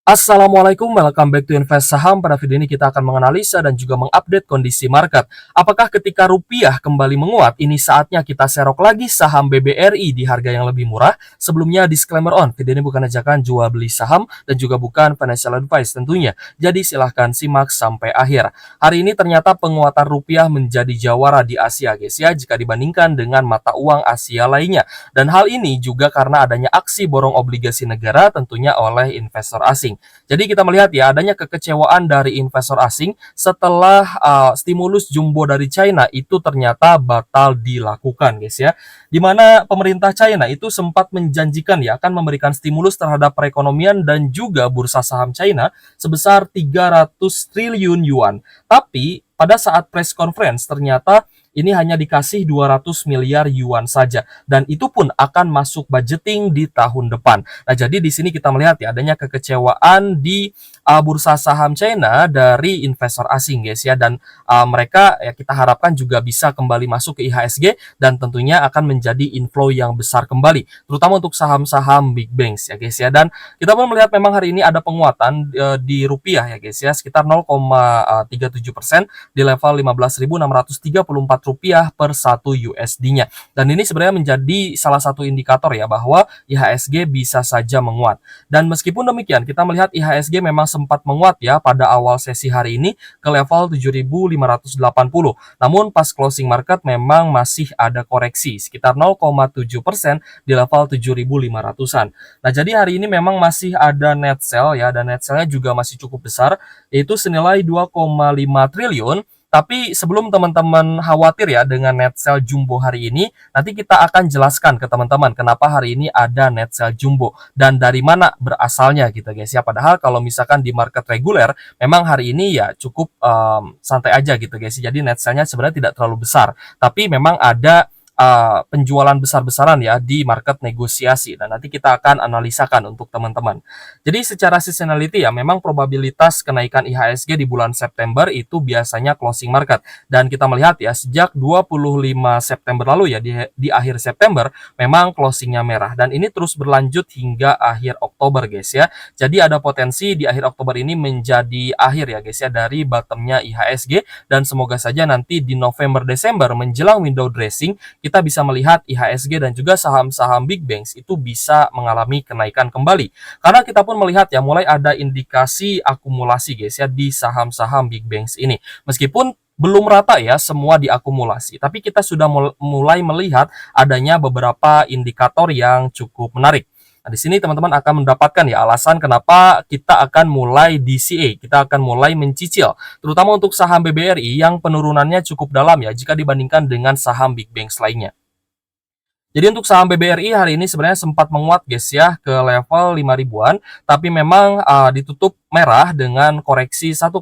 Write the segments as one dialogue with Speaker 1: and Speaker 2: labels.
Speaker 1: Assalamualaikum, welcome back to Invest Saham. Pada video ini kita akan menganalisa dan juga mengupdate kondisi market. Apakah ketika rupiah kembali menguat, ini saatnya kita serok lagi saham BBRI di harga yang lebih murah? Sebelumnya disclaimer on, video ini bukan ajakan jual beli saham dan juga bukan financial advice tentunya. Jadi silahkan simak sampai akhir. Hari ini ternyata penguatan rupiah menjadi jawara di Asia guys ya, jika dibandingkan dengan mata uang Asia lainnya. Dan hal ini juga karena adanya aksi borong obligasi negara tentunya oleh investor asing. Jadi kita melihat ya adanya kekecewaan dari investor asing setelah stimulus jumbo dari China itu ternyata batal dilakukan guys ya. Di mana pemerintah China itu sempat menjanjikan ya akan memberikan stimulus terhadap perekonomian dan juga bursa saham China sebesar 300 triliun yuan. Tapi pada saat press conference ternyata ini hanya dikasih 200 miliar yuan saja dan itu pun akan masuk budgeting di tahun depan. Nah, jadi di sini kita melihat ya adanya kekecewaan di bursa saham China dari investor asing guys ya, dan mereka ya kita harapkan juga bisa kembali masuk ke IHSG dan tentunya akan menjadi inflow yang besar kembali terutama untuk saham-saham big banks ya guys ya. Dan kita pun melihat memang hari ini ada penguatan di rupiah ya guys ya sekitar 0,37% di level 15.634 rupiah per 1 USD-nya. Dan ini sebenarnya menjadi salah satu indikator ya bahwa IHSG bisa saja menguat. Dan meskipun demikian, kita melihat IHSG memang sempat menguat ya pada awal sesi hari ini ke level 7.580. Namun pas closing market memang masih ada koreksi sekitar 0,7% di level 7.500-an. Nah, jadi hari ini memang masih ada net sell ya, dan net sell-nya juga masih cukup besar yaitu senilai 2,5 triliun. Tapi sebelum teman-teman khawatir ya dengan net sell jumbo hari ini, nanti kita akan jelaskan ke teman-teman kenapa hari ini ada net sell jumbo dan dari mana berasalnya gitu guys ya. Padahal kalau misalkan di market reguler, memang hari ini ya cukup santai aja gitu guys. Jadi net sell-nya sebenarnya tidak terlalu besar, tapi memang ada penjualan besar-besaran ya di market negosiasi dan nanti kita akan analisakan untuk teman-teman. Jadi secara seasonality ya memang probabilitas kenaikan IHSG di bulan September itu biasanya closing market dan kita melihat ya sejak 25 September lalu ya di akhir September memang closingnya merah dan ini terus berlanjut hingga akhir Oktober guys ya. Jadi ada potensi di akhir Oktober ini menjadi akhir ya guys ya dari bottomnya IHSG dan semoga saja nanti di November Desember menjelang window dressing kita bisa melihat IHSG dan juga saham-saham big banks itu bisa mengalami kenaikan kembali. Karena kita pun melihat ya mulai ada indikasi akumulasi guys ya di saham-saham big banks ini. Meskipun belum rata ya semua diakumulasi, tapi kita sudah mulai melihat adanya beberapa indikator yang cukup menarik. Nah, di sini teman-teman akan mendapatkan ya alasan kenapa kita akan mulai DCA, kita akan mulai mencicil, terutama untuk saham BBRI yang penurunannya cukup dalam ya jika dibandingkan dengan saham big banks lainnya. Jadi untuk saham BBRI hari ini sebenarnya sempat menguat guys ya ke level 5 ribuan, tapi memang ditutup merah dengan koreksi 1,4%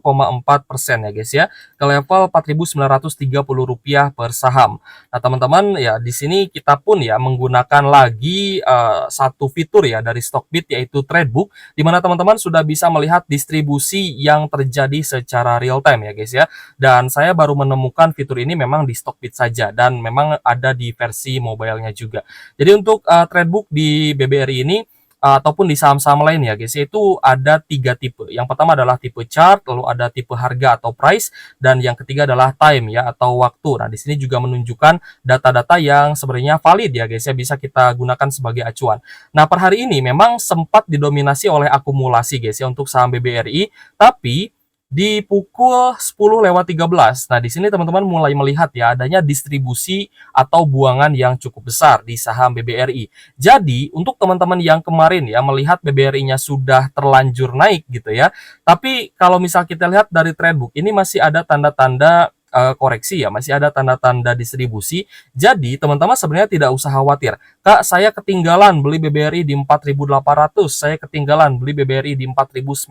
Speaker 1: ya guys ya ke level Rp4.930 per saham. Nah, teman-teman ya di sini kita pun ya menggunakan lagi satu fitur ya dari Stockbit yaitu Tradebook di mana teman-teman sudah bisa melihat distribusi yang terjadi secara real time ya guys ya. Dan saya baru menemukan fitur ini memang di Stockbit saja dan memang ada di versi mobile-nya juga. Jadi untuk Tradebook di BBRI ini ataupun di saham-saham lain ya guys, itu ada 3 tipe. Yang pertama adalah tipe chart, lalu ada tipe harga atau price, dan yang ketiga adalah time ya atau waktu. Nah, di sini juga menunjukkan data-data yang sebenarnya valid ya guys ya, bisa kita gunakan sebagai acuan. Nah, per hari ini memang sempat didominasi oleh akumulasi guys ya untuk saham BBRI, tapi di pukul 10:13. Nah, di sini teman-teman mulai melihat ya adanya distribusi atau buangan yang cukup besar di saham BBRI. Jadi, untuk teman-teman yang kemarin ya melihat BBRI-nya sudah terlanjur naik gitu ya. Tapi kalau misal kita lihat dari Tradebook, ini masih ada tanda-tanda koreksi ya, masih ada tanda-tanda distribusi. Jadi, teman-teman sebenarnya tidak usah khawatir. Kak, saya ketinggalan beli BBRI di 4.800, saya ketinggalan beli BBRI di 4.900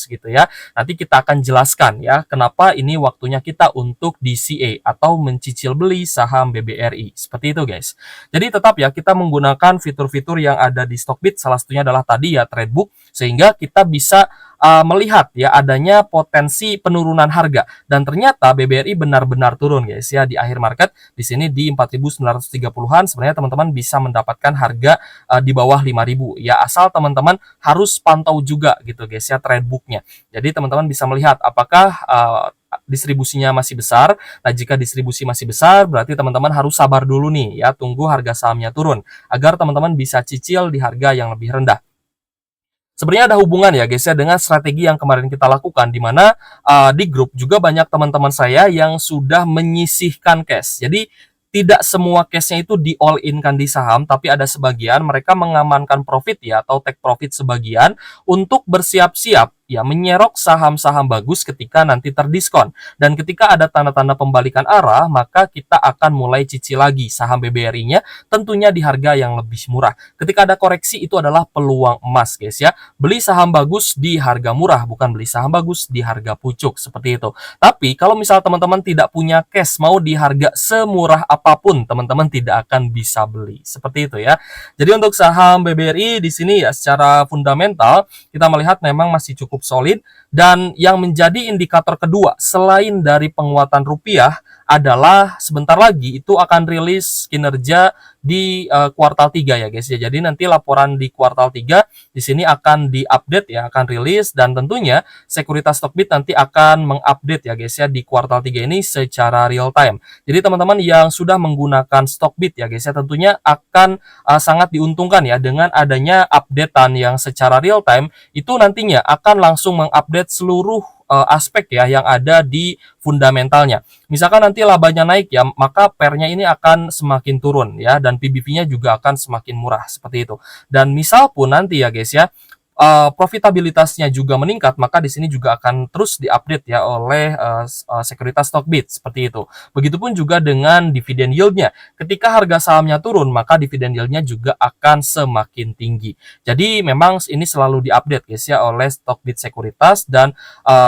Speaker 1: gitu ya. Nanti kita akan jelaskan ya kenapa ini waktunya kita untuk DCA atau mencicil beli saham BBRI. Seperti itu guys. Jadi tetap ya kita menggunakan fitur-fitur yang ada di Stockbit, salah satunya adalah tadi ya Tradebook, sehingga kita bisa melihat ya adanya potensi penurunan harga, dan ternyata BBRI benar-benar turun guys ya di akhir market di sini di 4.930-an. Sebenarnya teman-teman bisa mendapatkan harga di bawah 5.000 ya, asal teman-teman harus pantau juga gitu guys ya trade booknya. Jadi teman-teman bisa melihat apakah distribusinya masih besar. Nah, jika distribusi masih besar, berarti teman-teman harus sabar dulu nih ya, tunggu harga sahamnya turun agar teman-teman bisa cicil di harga yang lebih rendah. Sebenarnya ada hubungan ya guys ya dengan strategi yang kemarin kita lakukan, di mana di grup juga banyak teman-teman saya yang sudah menyisihkan cash. Jadi tidak semua cashnya itu di all in kan di saham, tapi ada sebagian mereka mengamankan profit ya, atau take profit sebagian untuk bersiap-siap ya menyerok saham-saham bagus ketika nanti terdiskon. Dan ketika ada tanda-tanda pembalikan arah, maka kita akan mulai cicil lagi saham BBRI-nya, tentunya di harga yang lebih murah. Ketika ada koreksi, itu adalah peluang emas guys ya. Beli saham bagus di harga murah, bukan beli saham bagus di harga pucuk, seperti itu. Tapi kalau misal teman-teman tidak punya cash, mau di harga semurah apapun, teman-teman tidak akan bisa beli. Seperti itu ya. Jadi untuk saham BBRI di sini ya secara fundamental kita melihat memang masih cukup solid, dan yang menjadi indikator kedua selain dari penguatan rupiah adalah sebentar lagi itu akan rilis kinerja di kuartal 3 ya guys ya. Jadi nanti laporan di kuartal 3 di sini akan diupdate ya, akan rilis, dan tentunya Sekuritas Stockbit nanti akan mengupdate ya guys ya di kuartal 3 ini secara real time. Jadi teman-teman yang sudah menggunakan Stockbit ya guys ya, tentunya akan sangat diuntungkan ya dengan adanya updatean yang secara real time. Itu nantinya akan langsung mengupdate seluruh aspek ya yang ada di fundamentalnya. Misalkan nanti labanya naik ya, maka pernya ini akan semakin turun ya, dan PBV-nya juga akan semakin murah seperti itu. Dan misal pun nanti ya guys ya profitabilitasnya juga meningkat, maka di sini juga akan terus diupdate ya oleh Sekuritas Stockbit seperti itu. Begitupun juga dengan dividen yield-nya. Ketika harga sahamnya turun, maka dividen yield-nya juga akan semakin tinggi. Jadi memang ini selalu diupdate guys ya oleh Stockbit Sekuritas, dan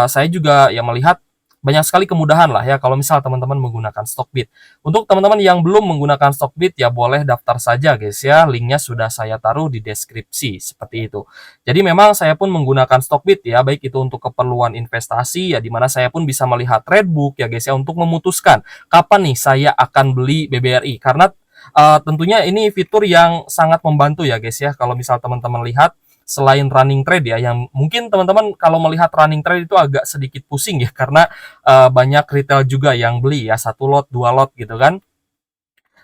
Speaker 1: saya juga yang melihat banyak sekali kemudahan lah ya kalau misal teman-teman menggunakan Stockbit. Untuk teman-teman yang belum menggunakan Stockbit ya boleh daftar saja guys ya, linknya sudah saya taruh di deskripsi seperti itu. Jadi memang saya pun menggunakan Stockbit ya, baik itu untuk keperluan investasi ya, dimana saya pun bisa melihat trade book ya guys ya untuk memutuskan kapan nih saya akan beli BBRI, karena tentunya ini fitur yang sangat membantu ya guys ya. Kalau misal teman-teman lihat selain running trade ya, yang mungkin teman-teman kalau melihat running trade itu agak sedikit pusing ya, karena banyak retail juga yang beli ya, 1 lot 2 lot gitu kan.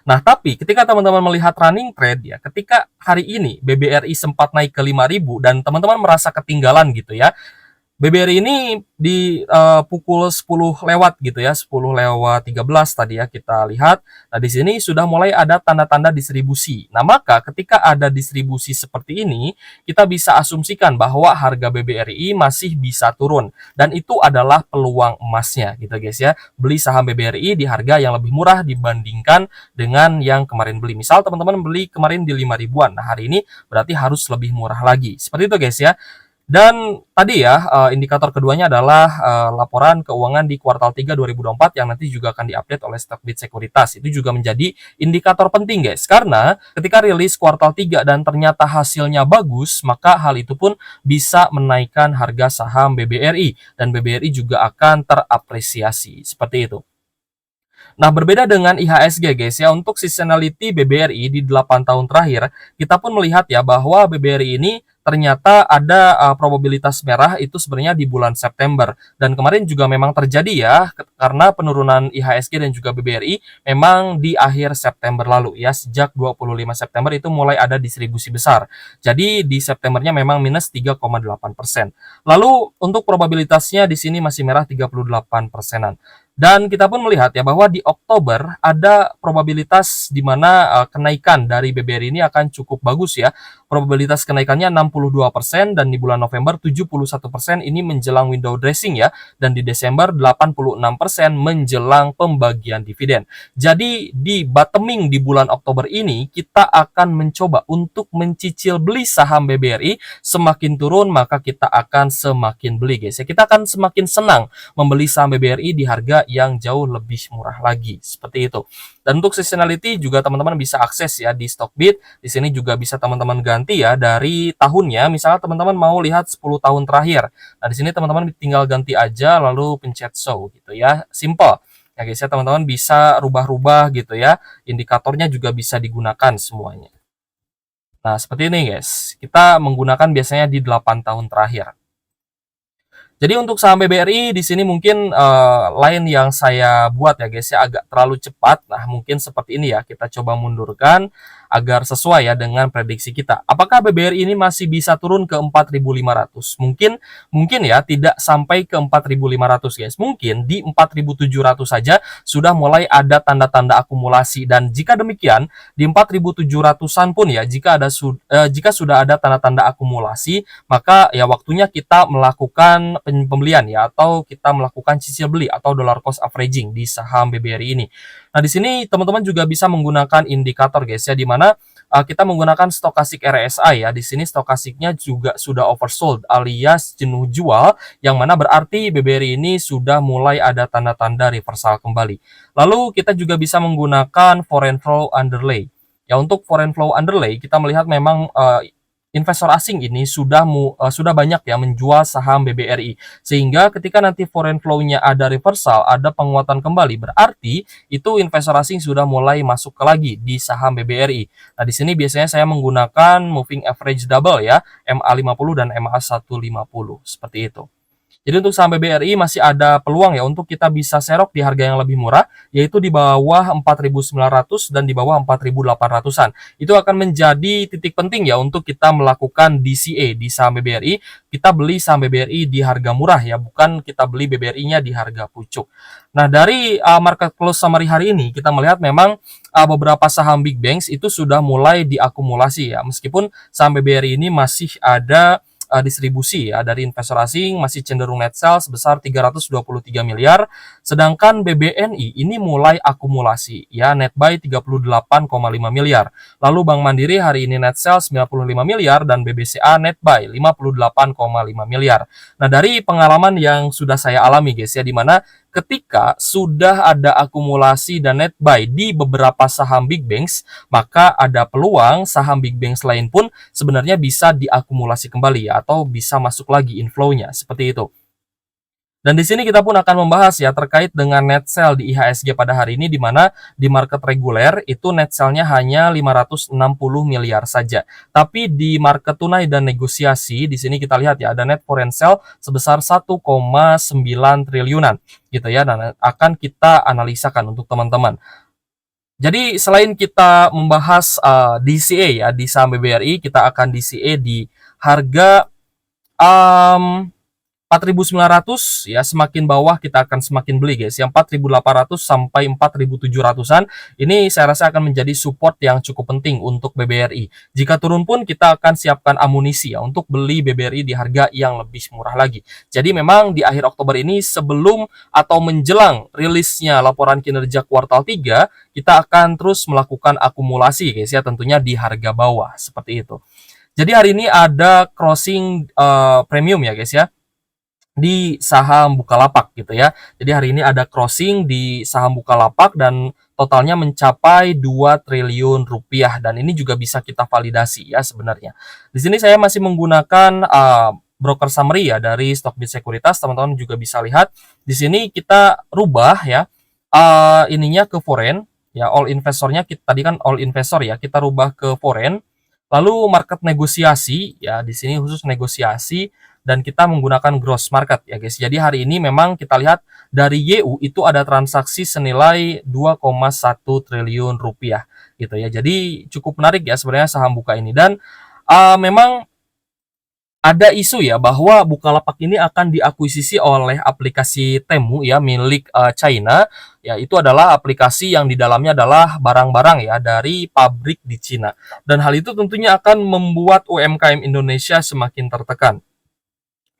Speaker 1: Nah, tapi ketika teman-teman melihat running trade ya, ketika hari ini BBRI sempat naik ke 5.000 dan teman-teman merasa ketinggalan gitu ya, BBRI ini di pukul 10 lewat gitu ya, 10 lewat 13 tadi ya kita lihat. Nah, di sini sudah mulai ada tanda-tanda distribusi. Nah, maka ketika ada distribusi seperti ini, kita bisa asumsikan bahwa harga BBRI masih bisa turun, dan itu adalah peluang emasnya gitu guys ya. Beli saham BBRI di harga yang lebih murah dibandingkan dengan yang kemarin beli. Misal teman-teman beli kemarin di 5.000-an. Nah, hari ini berarti harus lebih murah lagi. Seperti itu guys ya. Dan tadi ya indikator keduanya adalah laporan keuangan di kuartal 3 2024 yang nanti juga akan diupdate oleh Stockbit Sekuritas. Itu juga menjadi indikator penting guys, karena ketika rilis kuartal 3 dan ternyata hasilnya bagus, maka hal itu pun bisa menaikkan harga saham BBRI, dan BBRI juga akan terapresiasi seperti itu. Nah, berbeda dengan IHSG guys ya, untuk seasonality BBRI di 8 tahun terakhir, kita pun melihat ya bahwa BBRI ini ternyata ada probabilitas merah itu sebenarnya di bulan September. Dan kemarin juga memang terjadi ya, karena penurunan IHSG dan juga BBRI memang di akhir September lalu ya, sejak 25 September itu mulai ada distribusi besar. Jadi di Septembernya memang minus 3,8%. Lalu untuk probabilitasnya di sini masih merah 38%-an. Dan kita pun melihat ya bahwa di Oktober ada probabilitas di mana kenaikan dari BBRI ini akan cukup bagus ya. Probabilitas kenaikannya 62%, dan di bulan November 71% ini menjelang window dressing ya, dan di Desember 86% menjelang pembagian dividen. Jadi di bottoming di bulan Oktober ini kita akan mencoba untuk mencicil beli saham BBRI, semakin turun maka kita akan semakin beli guys ya. Kita akan semakin senang membeli saham BBRI di harga yang jauh lebih murah lagi, seperti itu. Dan untuk seasonality juga teman-teman bisa akses ya di Stockbit. Di sini juga bisa teman-teman ganti ya dari tahunnya, misalnya teman-teman mau lihat 10 tahun terakhir. Nah, di sini teman-teman tinggal ganti aja lalu pencet show gitu ya. Simple. Ya guys ya, teman-teman bisa rubah-rubah gitu ya. Indikatornya juga bisa digunakan semuanya. Nah, seperti ini guys. Kita menggunakan biasanya di 8 tahun terakhir. Jadi untuk saham BBRI di sini mungkin lain yang saya buat ya guys ya, agak terlalu cepat. Nah, mungkin seperti ini ya, kita coba mundurkan agar sesuai ya dengan prediksi kita. Apakah BBRI ini masih bisa turun ke 4.500? Mungkin ya tidak sampai ke 4.500 guys. Mungkin di 4.700 saja sudah mulai ada tanda-tanda akumulasi, dan jika demikian di 4.700-an pun ya jika sudah ada tanda-tanda akumulasi, maka ya waktunya kita melakukan pembelian ya, atau kita melakukan cicil beli atau dollar cost averaging di saham BBRI ini. Nah, di sini teman-teman juga bisa menggunakan indikator guys ya, di mana kita menggunakan stokastik RSI ya. Di sini stokasiknya juga sudah oversold alias jenuh jual, yang mana berarti BBRI ini sudah mulai ada tanda-tanda reversal kembali. Lalu kita juga bisa menggunakan foreign flow underlay. Ya, untuk foreign flow underlay kita melihat memang investor asing ini sudah banyak ya menjual saham BBRI, sehingga ketika nanti foreign flow-nya ada reversal, ada penguatan kembali, berarti itu investor asing sudah mulai masuk lagi di saham BBRI. Nah, di sini biasanya saya menggunakan moving average double ya, MA50 dan MA150 seperti itu. Jadi untuk saham BBRI masih ada peluang ya untuk kita bisa serok di harga yang lebih murah, yaitu di bawah 4.900 dan di bawah 4.800-an. Itu akan menjadi titik penting ya untuk kita melakukan DCA di saham BBRI. Kita beli saham BBRI di harga murah ya, bukan kita beli BBRI-nya di harga pucuk. Nah, dari market close summary hari ini kita melihat memang beberapa saham big banks itu sudah mulai diakumulasi ya, meskipun saham BBRI ini masih ada distribusi ya dari investor asing, masih cenderung net sell sebesar 323 miliar, sedangkan BBNI ini mulai akumulasi ya, net buy 38,5 miliar. Lalu Bank Mandiri hari ini net sell 95 miliar dan BBCA net buy 58,5 miliar. Nah, dari pengalaman yang sudah saya alami guys ya, di mana ketika sudah ada akumulasi dan net buy di beberapa saham big banks, maka ada peluang saham big banks lain pun sebenarnya bisa diakumulasi kembali ya, atau bisa masuk lagi inflow-nya seperti itu. Dan di sini kita pun akan membahas ya terkait dengan net sell di IHSG pada hari ini, di mana di market reguler itu net sell-nya hanya 560 miliar saja. Tapi di market tunai dan negosiasi di sini kita lihat ya ada net foreign sell sebesar 1,9 triliunan gitu ya, dan akan kita analisakan untuk teman-teman. Jadi selain kita membahas DCA ya di saham BBRI, kita akan DCA di harga 4.900 ya, semakin bawah kita akan semakin beli guys. Yang 4.800 sampai 4.700-an ini saya rasa akan menjadi support yang cukup penting untuk BBRI. Jika turun pun kita akan siapkan amunisi ya untuk beli BBRI di harga yang lebih murah lagi. Jadi memang di akhir Oktober ini, sebelum atau menjelang rilisnya laporan kinerja kuartal 3, kita akan terus melakukan akumulasi guys ya, tentunya di harga bawah seperti itu. Jadi hari ini ada crossing premium ya guys ya di saham Bukalapak gitu ya. Jadi hari ini ada crossing di saham Bukalapak dan totalnya mencapai 2 triliun rupiah, dan ini juga bisa kita validasi ya sebenarnya. Di sini saya masih menggunakan broker summary ya dari Stockbit Sekuritas. Teman-teman juga bisa lihat di sini kita rubah ya ininya ke foreign ya, all investornya tadi kan all investor ya, kita rubah ke foreign. Lalu market negosiasi ya, di sini khusus negosiasi, dan kita menggunakan gross market ya guys. Jadi hari ini memang kita lihat dari YU itu ada transaksi senilai 2,1 triliun rupiah gitu ya. Jadi cukup menarik ya sebenarnya saham Buka ini, dan memang ada isu ya bahwa Bukalapak ini akan diakuisisi oleh aplikasi Temu ya, milik China. Ya, itu adalah aplikasi yang di dalamnya adalah barang-barang ya dari pabrik di Cina. Dan hal itu tentunya akan membuat UMKM Indonesia semakin tertekan.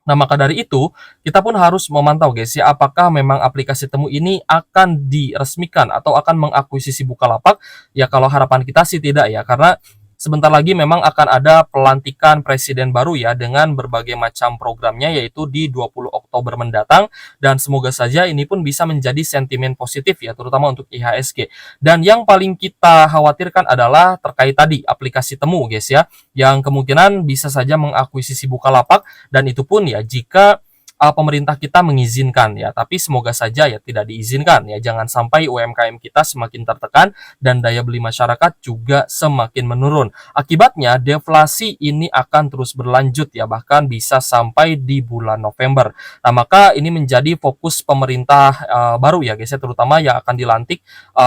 Speaker 1: Nah, maka dari itu, kita pun harus memantau guys ya, apakah memang aplikasi Temu ini akan diresmikan atau akan mengakuisisi Bukalapak. Ya, kalau harapan kita sih tidak ya, karena sebentar lagi memang akan ada pelantikan presiden baru ya dengan berbagai macam programnya yaitu di 20 Oktober mendatang, dan semoga saja ini pun bisa menjadi sentimen positif ya terutama untuk IHSG. Dan yang paling kita khawatirkan adalah terkait tadi aplikasi temu guys ya, yang kemungkinan bisa saja mengakuisisi Bukalapak, dan itu pun ya jika pemerintah kita mengizinkan ya, tapi semoga saja ya tidak diizinkan ya, jangan sampai UMKM kita semakin tertekan dan daya beli masyarakat juga semakin menurun. Akibatnya deflasi ini akan terus berlanjut ya, bahkan bisa sampai di bulan November. Nah, maka ini menjadi fokus pemerintah baru ya guys ya, terutama yang akan dilantik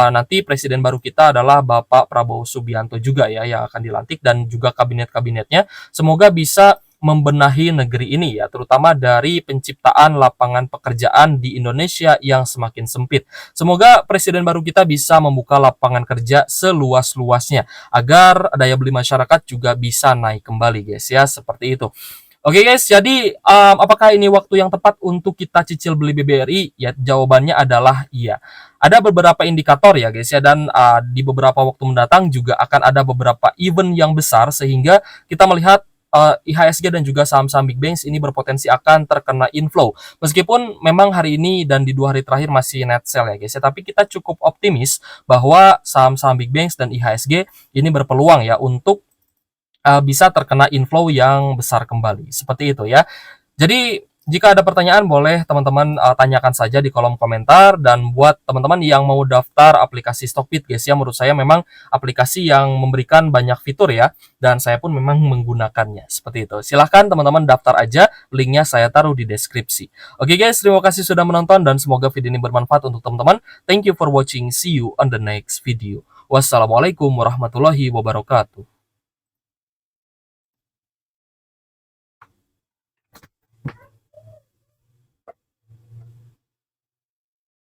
Speaker 1: nanti presiden baru kita adalah Bapak Prabowo Subianto juga ya yang akan dilantik, dan juga kabinet-kabinetnya semoga bisa membenahi negeri ini ya, terutama dari penciptaan lapangan pekerjaan di Indonesia yang semakin sempit. Semoga presiden baru kita bisa membuka lapangan kerja seluas-luasnya agar daya beli masyarakat juga bisa naik kembali guys ya, seperti itu. Oke guys, jadi apakah ini waktu yang tepat untuk kita cicil beli BBRI? Ya, jawabannya adalah iya. Ada beberapa indikator ya guys ya, dan di beberapa waktu mendatang juga akan ada beberapa event yang besar sehingga kita melihat IHSG dan juga saham-saham big banks ini berpotensi akan terkena inflow. Meskipun memang hari ini dan di 2 hari terakhir masih net sell ya guys ya, tapi kita cukup optimis bahwa saham-saham big banks dan IHSG ini berpeluang ya untuk bisa terkena inflow yang besar kembali. Seperti itu ya. Jadi jika ada pertanyaan boleh teman-teman tanyakan saja di kolom komentar, dan buat teman-teman yang mau daftar aplikasi Stockbit guys ya, menurut saya memang aplikasi yang memberikan banyak fitur ya, dan saya pun memang menggunakannya seperti itu. Silahkan teman-teman daftar aja, linknya saya taruh di deskripsi. Oke guys, terima kasih sudah menonton dan semoga video ini bermanfaat untuk teman-teman. Thank you for watching, see you on the next video. Wassalamualaikum warahmatullahi wabarakatuh.